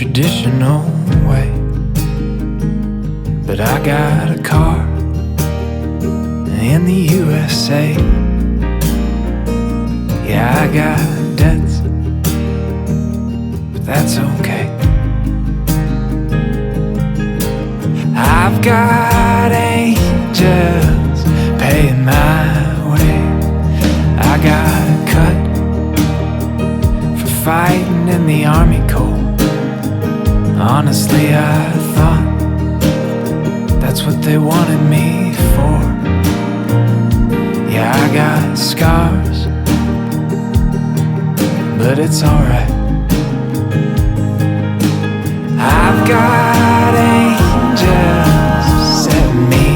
traditional way, but I got a car in the USA. Yeah, I got debts, but that's okay. I've got angels paying my way. I got cut for fighting in the Army Corps. Honestly, I thought that's what they wanted me for. Yeah, I got scars, but it's alright. I've got angels setting me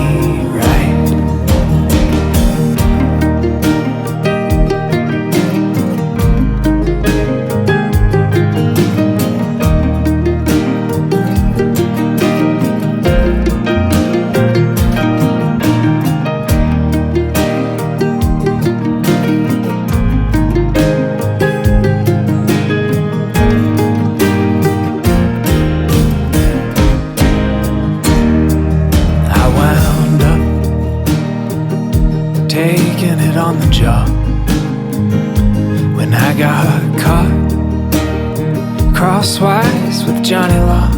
right. Taking it on the job when I got caught crosswise with Johnny Law.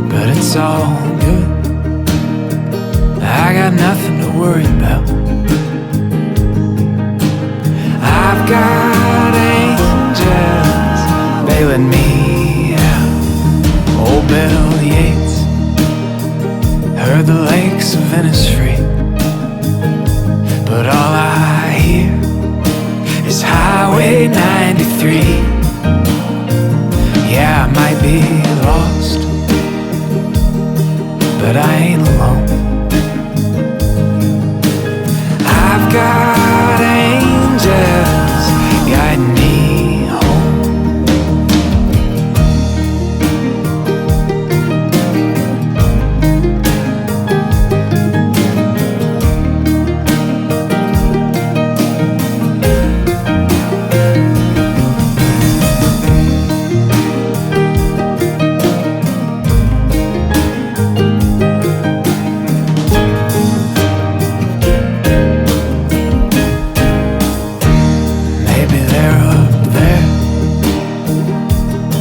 But it's all good, I got nothing to worry about. I've got angels bailing me out. Old Bill Yates heard the lakes of Venice free, but all I hear is Highway 93. Yeah, I might be lost, but I ain't alone. I've got angels guiding me home.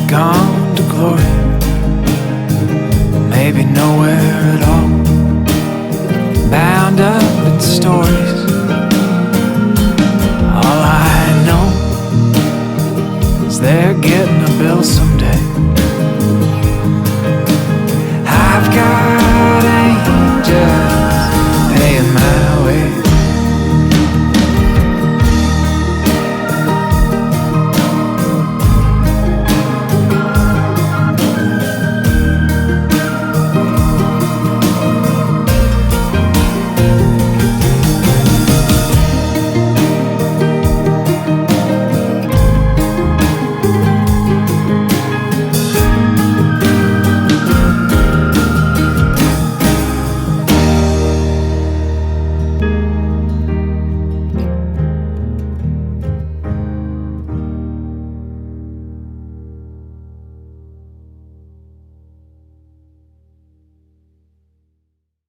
Gone to glory, maybe nowhere at all, bound up in stories. All I know is they're getting a bill someday. I've got